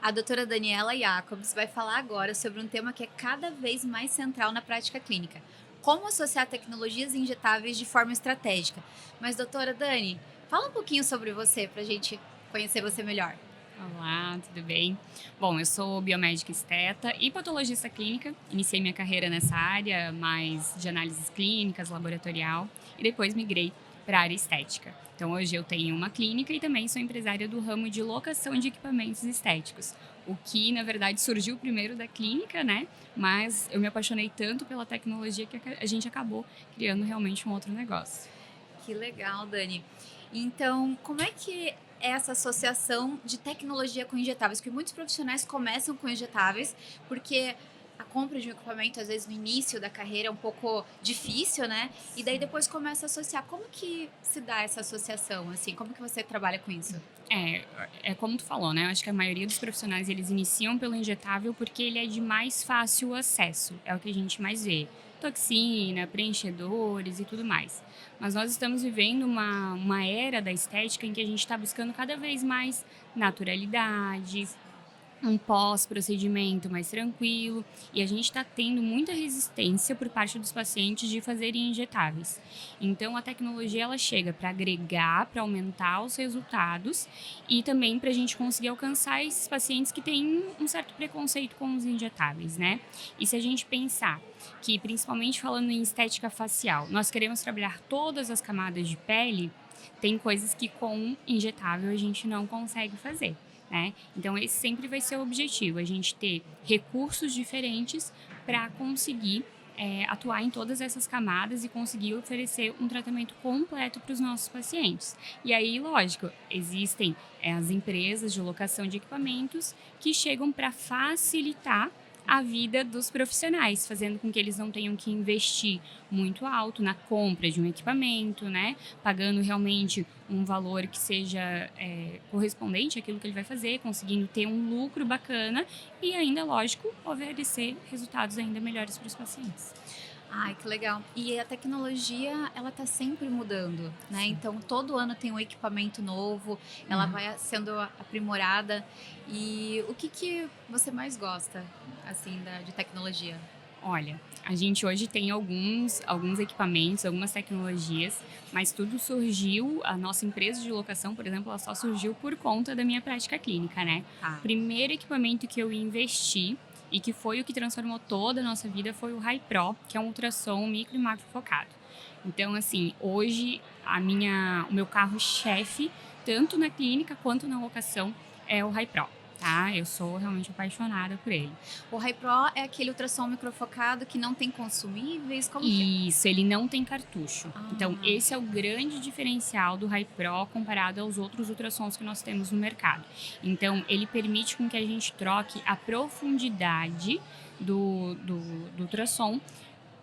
A doutora Daniela Jacobs vai falar agora sobre um tema que é cada vez mais central na prática clínica: como associar tecnologias injetáveis de forma estratégica. Mas, doutora Dani, fala um pouquinho sobre você para a gente conhecer você melhor. Olá, tudo bem? Bom, eu sou biomédica esteta e patologista clínica. Iniciei minha carreira nessa área mais de análises clínicas, laboratorial, e depois migrei para a área estética. Então, hoje eu tenho uma clínica e também sou empresária do ramo de locação de equipamentos estéticos. O que, na verdade, surgiu primeiro da clínica, né? Mas eu me apaixonei tanto pela tecnologia que a gente acabou criando realmente um outro negócio. Que legal, Dani. Então, como é que é essa associação de tecnologia com injetáveis? Porque muitos profissionais começam com injetáveis, porque a compra de um equipamento, às vezes, no início da carreira é um pouco difícil, né? E daí depois começa a associar. Como que se dá essa associação, assim? Como que você trabalha com isso? É, é como tu falou, né, eu acho que a maioria dos profissionais eles iniciam pelo injetável porque ele é de mais fácil acesso, é o que a gente mais vê. Toxina, preenchedores e tudo mais. Mas nós estamos vivendo uma era da estética em que a gente está buscando cada vez mais naturalidade, um pós-procedimento mais tranquilo, e a gente está tendo muita resistência por parte dos pacientes de fazerem injetáveis. Então, a tecnologia ela chega para agregar, para aumentar os resultados e também para a gente conseguir alcançar esses pacientes que têm um certo preconceito com os injetáveis, né? E se a gente pensar que, principalmente falando em estética facial, nós queremos trabalhar todas as camadas de pele, tem coisas que com injetável a gente não consegue fazer, né? Então, esse sempre vai ser o objetivo, a gente ter recursos diferentes para conseguir atuar em todas essas camadas e conseguir oferecer um tratamento completo para os nossos pacientes. E aí, lógico, existem as empresas de locação de equipamentos que chegam para facilitar a vida dos profissionais, fazendo com que eles não tenham que investir muito alto na compra de um equipamento, né? Pagando realmente um valor que seja correspondente àquilo que ele vai fazer, conseguindo ter um lucro bacana e ainda, lógico, oferecer resultados ainda melhores para os pacientes. Ai, que legal. E a tecnologia, ela tá sempre mudando, né? Sim. Então, todo ano tem um equipamento novo, ela Uhum. vai sendo aprimorada. E o que que você mais gosta, assim, de tecnologia? Olha, a gente hoje tem alguns equipamentos, algumas tecnologias, mas tudo surgiu a nossa empresa de locação, por exemplo, ela só surgiu por conta da minha prática clínica, né. Tá. Primeiro equipamento que eu investi, e que foi o que transformou toda a nossa vida, foi o Hypro, que é um ultrassom micro e macro focado. Então, assim, hoje o meu carro-chefe, tanto na clínica quanto na locação, é o Hypro, tá. Eu sou realmente apaixonada por ele. O Hypro é aquele ultrassom microfocado que não tem consumíveis, como que é? Isso, ele não tem cartucho. Então, Ah, esse é o grande diferencial do Hypro comparado aos outros ultrassons que nós temos no mercado. Então, ele permite com que a gente troque a profundidade do ultrassom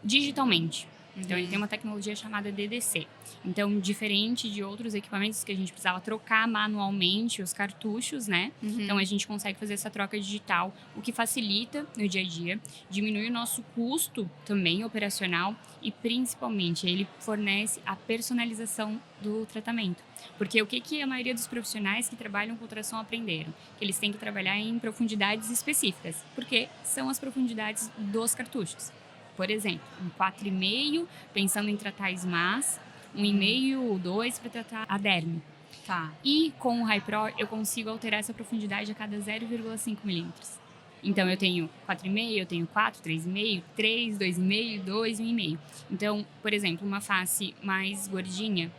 digitalmente. Então, ele tem uhum, uma tecnologia chamada DDC. Então, diferente de outros equipamentos que a gente precisava trocar manualmente os cartuchos, né? Então, a uhum. gente consegue fazer essa troca digital, o que facilita no dia a dia, diminui o nosso custo também operacional e, principalmente, ele fornece a personalização do tratamento. Porque o que a maioria dos profissionais que trabalham com ultrassom aprenderam? Que eles têm que trabalhar em profundidades específicas, porque são as profundidades dos cartuchos. Por exemplo, um 4,5 pensando em tratar SMAS, um e Uhum. meio 2 para tratar a derme. Tá. E com o Hypro eu consigo alterar essa profundidade a cada 0,5 milímetros. Então eu tenho 4,5, eu tenho 4, 3,5, 3, 2,5, 2, 1,5. Então, por exemplo, uma face mais gordinha,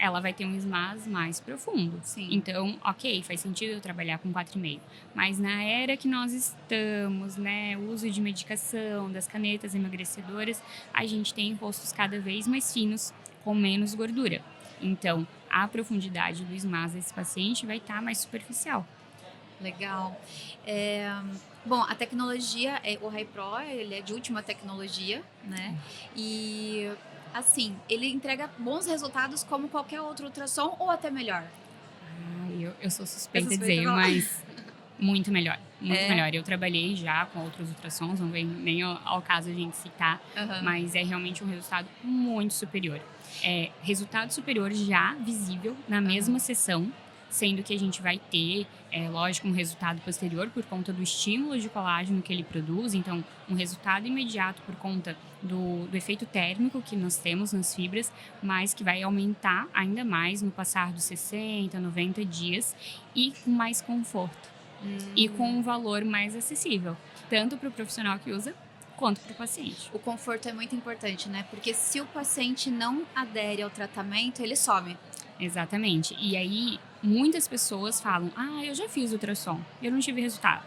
ela vai ter um SMAS mais profundo. Sim. Então, ok, faz sentido eu trabalhar com 4,5. Mas na era que nós estamos, né, o uso de medicação, das canetas emagrecedoras, a gente tem rostos cada vez mais finos, com menos gordura. Então, a profundidade do SMAS desse paciente vai estar mais superficial. Legal. Eh, bom, a tecnologia, o Hypro, ele é de última tecnologia, né, e, assim, ele entrega bons resultados como qualquer outro ultrassom ou até melhor? Eu sou É suspeita a suspeita dizer, falar. mas muito melhor, muito É? melhor. Eu trabalhei já com outros ultrassons, não vem nem ao caso a gente citar, Aham. mas é realmente um resultado muito superior. É resultado superior já visível na mesma Aham. sessão, sendo que a gente vai ter, lógico, um resultado posterior por conta do estímulo de colágeno que ele produz, então um resultado imediato por conta do efeito térmico que nós temos nas fibras, mas que vai aumentar ainda mais no passar dos 60, 90 dias e com mais conforto e com um valor mais acessível, tanto para o profissional que usa quanto para o paciente. O conforto é muito importante, né? Porque se o paciente não adere ao tratamento, ele some. Exatamente. E aí, muitas pessoas falam: ah, eu já fiz ultrassom, eu não tive resultado.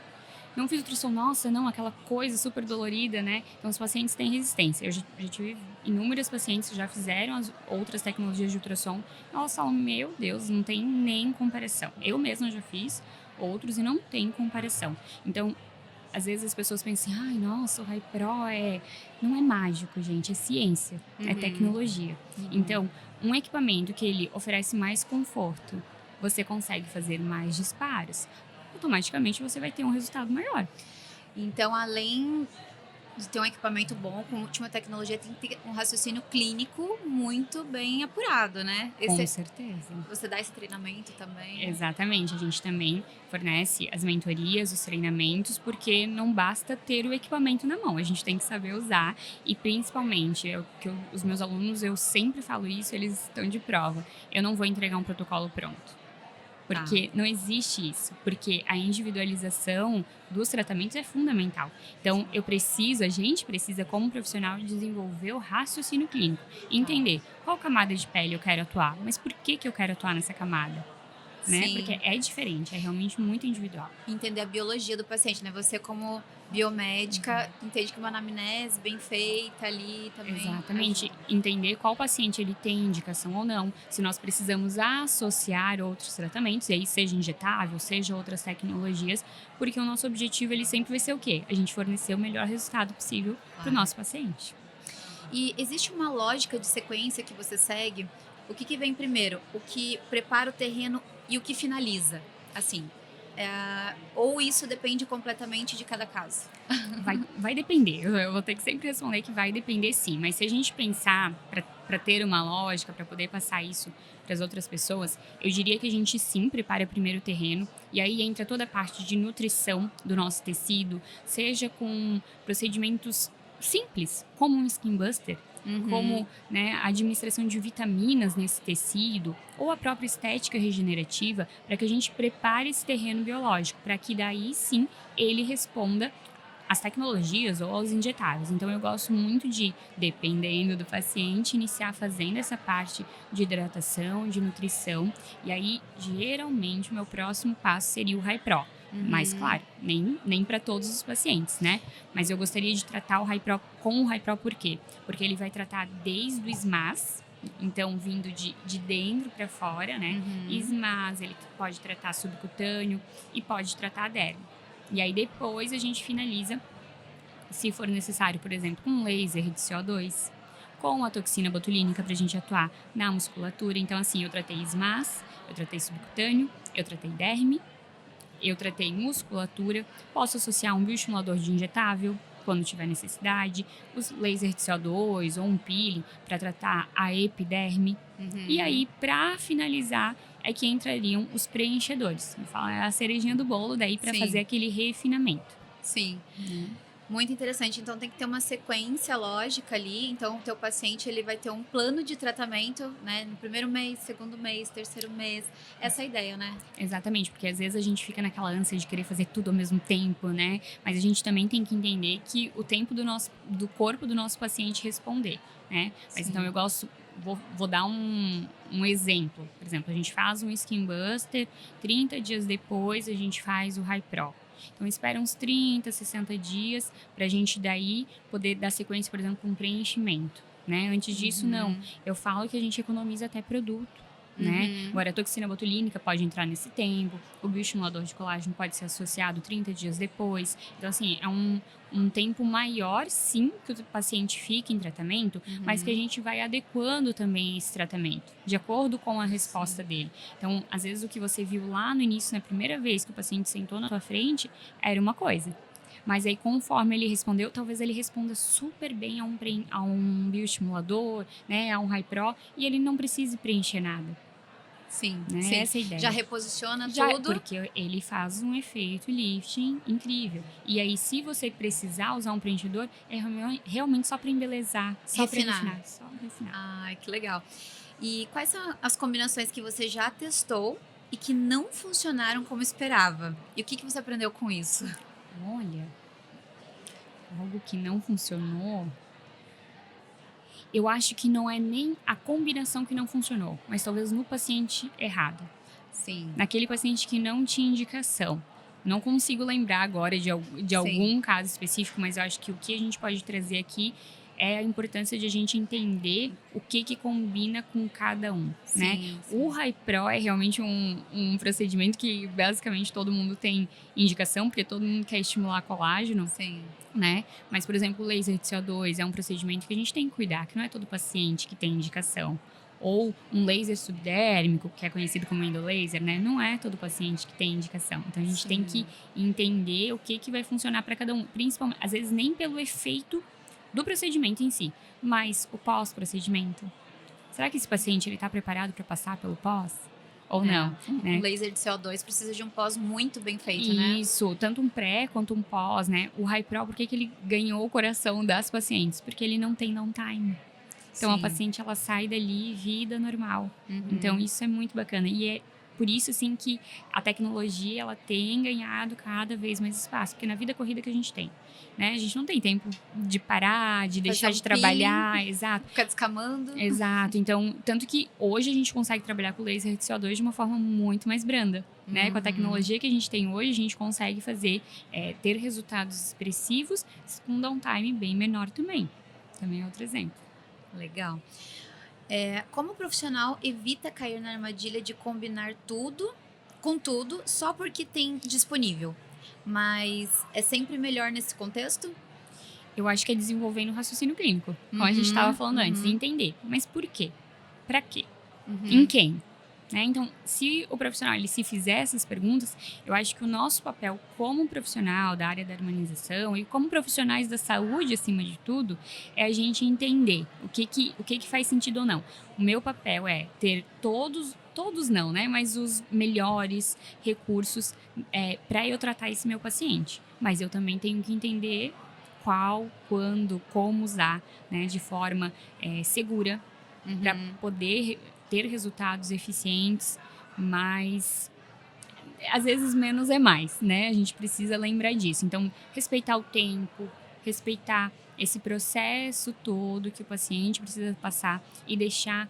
Não fiz ultrassom, nossa, não, aquela coisa super dolorida, né? Então, os pacientes têm resistência. Eu já tive inúmeras pacientes que já fizeram as outras tecnologias de ultrassom. Elas falam: meu Deus, não tem nem comparação. Eu mesma já fiz outros e não tem comparação. Então, às vezes as pessoas pensam assim: ai, nossa, o Hypro não é mágico, gente, é ciência, é tecnologia. Então, um equipamento que ele oferece mais conforto, você consegue fazer mais disparos, automaticamente você vai ter um resultado maior. Então, além de ter um equipamento bom, com última tecnologia, tem que ter um raciocínio clínico muito bem apurado, né? Com certeza. Você dá esse treinamento também? Exatamente, a gente também fornece as mentorias, os treinamentos, porque não basta ter o equipamento na mão, a gente tem que saber usar e principalmente, os meus alunos, eu sempre falo isso, eles estão de prova, eu não vou entregar um protocolo pronto. Porque não existe isso, porque a individualização dos tratamentos é fundamental. Então, a gente precisa, como profissional, desenvolver o raciocínio clínico. Entender qual camada de pele eu quero atuar, mas por que eu quero atuar nessa camada? Né? Porque é diferente, é realmente muito individual. Entender a biologia do paciente, né? Você, como biomédica, entende que uma anamnese bem feita ali também. Exatamente. Entender qual paciente ele tem indicação ou não, se nós precisamos associar outros tratamentos, e aí seja injetável, seja outras tecnologias, porque o nosso objetivo ele sempre vai ser o quê? A gente fornecer o melhor resultado possível para o nosso paciente. E existe uma lógica de sequência que você segue? O que vem primeiro? O que prepara o terreno e o que finaliza? Assim, ou isso depende completamente de cada caso? Vai depender. Eu vou ter que sempre responder que vai depender, sim. Mas se a gente pensar para ter uma lógica, para poder passar isso para as outras pessoas, eu diria que a gente sim prepara primeiro o terreno. E aí entra toda a parte de nutrição do nosso tecido, seja com procedimentos simples, como um skin buster, como, né, a administração de vitaminas nesse tecido, ou a própria estética regenerativa, para que a gente prepare esse terreno biológico, para que daí sim ele responda às tecnologias ou aos injetáveis. Então eu gosto muito de, dependendo do paciente, iniciar fazendo essa parte de hidratação, de nutrição, e aí geralmente o meu próximo passo seria o Hypro. Mas, claro, nem para todos os pacientes, né? Mas eu gostaria de tratar o Hypro com o Hypro por quê? Porque ele vai tratar desde o SMAS, então vindo de dentro para fora, né? SMAS, ele pode tratar subcutâneo e pode tratar a derme. E aí depois a gente finaliza, se for necessário, por exemplo, com um laser de CO2, com a toxina botulínica para a gente atuar na musculatura. Então, assim, eu tratei SMAS, eu tratei subcutâneo, eu tratei derme, eu tratei musculatura, posso associar um bioestimulador de injetável quando tiver necessidade, os laser de CO2 ou um peeling para tratar a epiderme. E aí, para finalizar, é que entrariam os preenchedores. Eu falo, é a cerejinha do bolo daí para fazer aquele refinamento. Sim. Muito interessante. Então, tem que ter uma sequência lógica ali. Então, o teu paciente ele vai ter um plano de tratamento, né? No primeiro mês, segundo mês, terceiro mês. Essa é a ideia, né? Exatamente, porque às vezes a gente fica naquela ânsia de querer fazer tudo ao mesmo tempo, né? Mas a gente também tem que entender que o tempo do corpo do nosso paciente responder, né? Mas então eu gosto... Vou dar um exemplo. Por exemplo, a gente faz um Skin Buster, 30 dias depois a gente faz o Hypro. Então, espera uns 30, 60 dias para a gente daí poder dar sequência, por exemplo, com um preenchimento, né? Antes disso, não. Eu falo que a gente economiza até produto, né? Agora, a toxina botulínica pode entrar nesse tempo, o bioestimulador de colágeno pode ser associado 30 dias depois. Então, assim, é um tempo maior, sim, que o paciente fica em tratamento, mas que a gente vai adequando também esse tratamento, de acordo com a resposta dele. Então, às vezes, o que você viu lá no início, na primeira vez que o paciente sentou na sua frente, era uma coisa. Mas aí, conforme ele respondeu, talvez ele responda super bem a um bioestimulador, né, a um Hypro, e ele não precise preencher nada. Sim, né? sim. Essa é a ideia. Já reposiciona Já, tudo. porque ele faz um efeito lifting incrível. E aí, se você precisar usar um preenchedor, é realmente só para embelezar, só para refinar, só refinar. Ai, que legal. E quais são as combinações que você já testou e que não funcionaram como esperava? E o que você aprendeu com isso? Olha, algo que não funcionou. Eu acho que não é nem a combinação que não funcionou, mas talvez no paciente errado. Sim, Naquele paciente que não tinha indicação. Não consigo lembrar agora de sim, algum caso específico, mas eu acho que o que a gente pode trazer aqui é a importância de a gente entender o que combina com cada um, né? sim, O sim. Hypro é realmente um procedimento que basicamente todo mundo tem indicação, porque todo mundo quer estimular colágeno, Sim. né? Mas, por exemplo, o laser de CO2 é um procedimento que a gente tem que cuidar, que não é todo paciente que tem indicação. Ou um laser subdérmico, que é conhecido como endolaser, né? Não é todo paciente que tem indicação. Então, a gente tem que entender o que vai funcionar para cada um. Principalmente, às vezes, nem pelo efeito do procedimento em si, mas o pós-procedimento. Será que esse paciente está preparado para passar pelo pós? Ou não, Um né? laser de CO2 precisa de um pós muito bem feito, né? Isso, tanto um pré quanto um pós, né? O Hypro, por que ele ganhou o coração das pacientes? Porque ele não tem downtime. Então, a Sim. paciente, ela sai dali vida normal. Uhum. Então, isso é muito bacana. E é por isso, assim, que a tecnologia, ela tem ganhado cada vez mais espaço. Porque na vida corrida que a gente tem, né? A gente não tem tempo de parar, de deixar Fazer de um trabalhar. Exato. Ficar descamando. Exato. Então, tanto que hoje a gente consegue trabalhar com laser de CO2 de uma forma muito mais branda, né? Com a tecnologia que a gente tem hoje, a gente consegue fazer, ter resultados expressivos com um downtime bem menor também. Também é outro exemplo. Legal. Como profissional, evita cair na armadilha de combinar tudo com tudo só porque tem disponível. Mas é sempre melhor nesse contexto? Eu acho que é desenvolvendo o raciocínio clínico, como a gente estava falando antes, e entender. Mas por quê? Para quê? Em quem? Né? Então, se o profissional ele se fizer essas perguntas, eu acho que o nosso papel como profissional da área da harmonização e como profissionais da saúde, acima de tudo, é a gente entender o que faz sentido ou não. O meu papel é ter todos não, né? Mas os melhores recursos para eu tratar esse meu paciente. Mas eu também tenho que entender qual, quando, como usar, né? De forma segura para poder ter resultados eficientes, mas às vezes menos é mais, né? A gente precisa lembrar disso. Então, respeitar o tempo, respeitar esse processo todo que o paciente precisa passar e deixar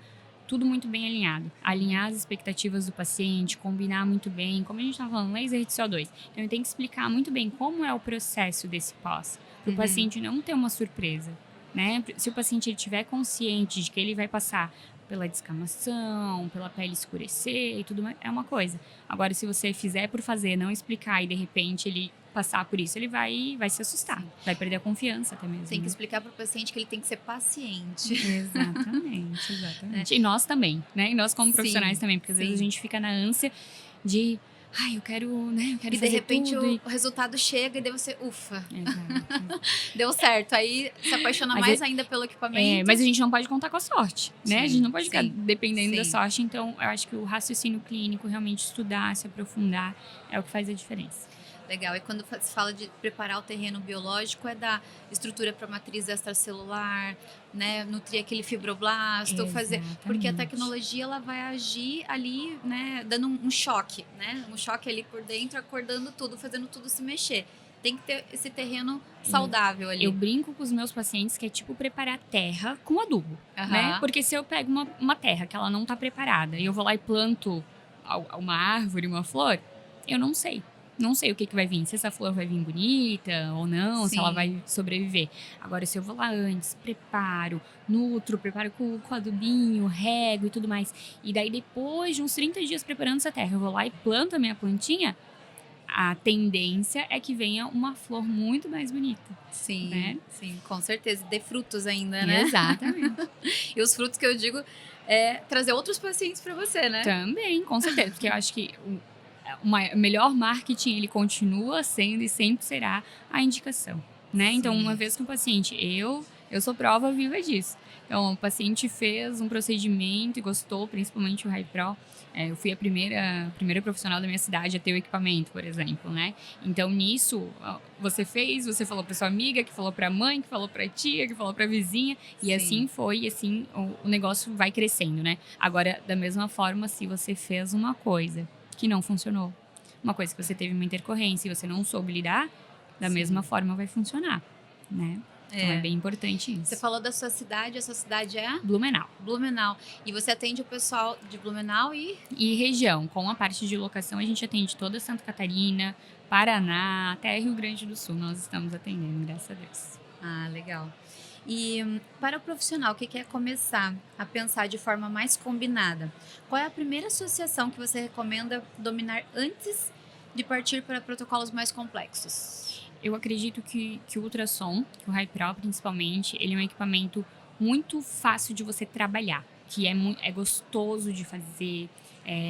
tudo muito bem alinhado. Alinhar as expectativas do paciente, combinar muito bem. Como a gente estava falando, laser de CO2. Então, eu tenho que explicar muito bem como é o processo desse pós, para o paciente não ter uma surpresa. Né? Se o paciente estiver consciente de que ele vai passar pela descamação, pela pele escurecer e tudo mais, é uma coisa. Agora, se você fizer por fazer, não explicar e de repente ele passar por isso, ele vai se assustar, vai perder a confiança até mesmo. Tem que explicar para o paciente que ele tem que ser paciente. Exatamente, exatamente. E nós também, né? E nós como profissionais também, porque às vezes a gente fica na ânsia de eu quero, né? Eu quero e fazer de repente tudo o resultado chega e daí você, ufa, Exato. deu certo. Aí se apaixona mais ainda pelo equipamento. Mas a gente não pode contar com a sorte, né? A gente não pode ficar dependendo da Sim. sorte. Então, eu acho que o raciocínio clínico, realmente estudar, se aprofundar, é o que faz a diferença. Legal. E quando se fala de preparar o terreno biológico, é dar estrutura para a matriz extracelular, né? Nutrir aquele fibroblasto, fazer. Porque a tecnologia ela vai agir ali, né? Dando um choque, né? Um choque ali por dentro, acordando tudo, fazendo tudo se mexer. Tem que ter esse terreno saudável ali. Eu brinco com os meus pacientes que é tipo preparar terra com adubo, né? Porque se eu pego uma terra que ela não tá preparada e eu vou lá e planto uma árvore, uma flor, eu não sei. Não sei o que vai vir, se essa flor vai vir bonita ou não, se ela vai sobreviver. Agora, se eu vou lá antes, preparo com adubinho, rego e tudo mais. E daí, depois de uns 30 dias preparando essa terra, eu vou lá e planto a minha plantinha, a tendência é que venha uma flor muito mais bonita. Sim, né? Sim, com certeza. Dê frutos ainda, né? Exatamente. E os frutos que eu digo é trazer outros pacientes para você, né? Também, com certeza. Porque eu acho que o melhor marketing, ele continua sendo e sempre será a indicação, né? Então, uma vez que o paciente, eu sou prova viva disso. Então, o paciente fez um procedimento e gostou, principalmente o Hypro. Eu fui a primeira profissional da minha cidade a ter o equipamento, por exemplo, né? Então, nisso, você fez, você falou para sua amiga, que falou para a mãe, que falou para a tia, que falou para a vizinha, e assim foi, e assim o negócio vai crescendo, né? Agora, da mesma forma, se você fez uma coisa que não funcionou, uma coisa que você teve uma intercorrência e você não soube lidar, da mesma forma vai funcionar, né? Então é bem importante isso. Você falou da sua cidade, a sua cidade é? Blumenau. Blumenau. E você atende o pessoal de Blumenau E região. Com a parte de locação, a gente atende toda Santa Catarina, Paraná, até Rio Grande do Sul. Nós estamos atendendo, graças a Deus. Ah, legal. E para o profissional que quer começar a pensar de forma mais combinada, qual é a primeira associação que você recomenda dominar antes de partir para protocolos mais complexos? Eu acredito que o ultrassom, que o Hypro principalmente, ele é um equipamento muito fácil de você trabalhar, que é gostoso de fazer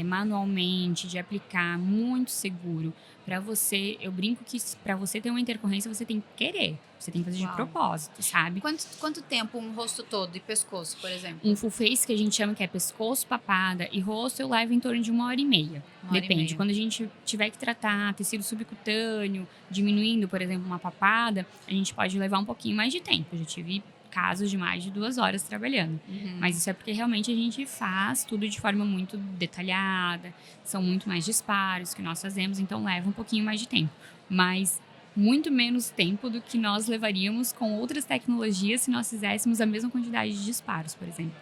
manualmente, de aplicar, muito seguro. Para você, eu brinco que para você ter uma intercorrência, você tem que querer. Você tem que fazer de propósito, sabe? Quanto tempo um rosto todo e pescoço, por exemplo? Um full face, que a gente chama que é pescoço, papada e rosto, eu levo em torno de 1h30. Depende. Quando a gente tiver que tratar tecido subcutâneo, diminuindo, por exemplo, uma papada, a gente pode levar um pouquinho mais de tempo. Eu já tive casos de mais de 2 horas trabalhando. Mas isso é porque realmente a gente faz tudo de forma muito detalhada, são muito mais disparos que nós fazemos, então leva um pouquinho mais de tempo. Mas muito menos tempo do que nós levaríamos com outras tecnologias se nós fizéssemos a mesma quantidade de disparos, por exemplo.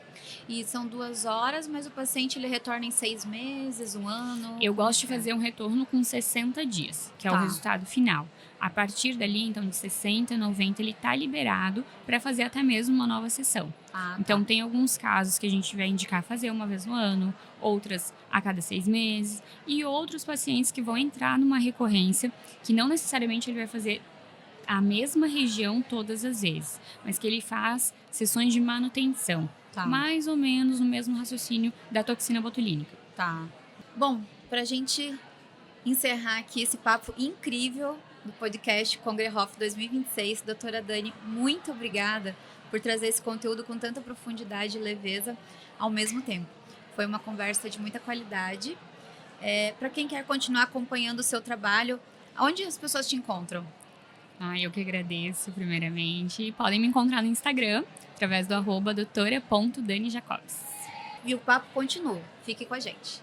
E são 2 horas, mas o paciente ele retorna em 6 meses, 1 ano? Eu gosto de fazer um retorno com 60 dias, que é o resultado final. A partir dali, então, de 60, 90, ele está liberado para fazer até mesmo uma nova sessão. Então, tem alguns casos que a gente vai indicar fazer uma vez no ano, outras a cada 6 meses, e outros pacientes que vão entrar numa recorrência, que não necessariamente ele vai fazer a mesma região todas as vezes, mas que ele faz sessões de manutenção. Mais ou menos no mesmo raciocínio da toxina botulínica. Bom, pra gente encerrar aqui esse papo incrível do podcast Congrehoff 2026, doutora Dani, muito obrigada por trazer esse conteúdo com tanta profundidade e leveza ao mesmo tempo. Foi uma conversa de muita qualidade. Para quem quer continuar acompanhando o seu trabalho, onde as pessoas te encontram? Eu que agradeço, primeiramente. E podem me encontrar no Instagram, através do @doutora.danijacobs. E o papo continua. Fique com a gente.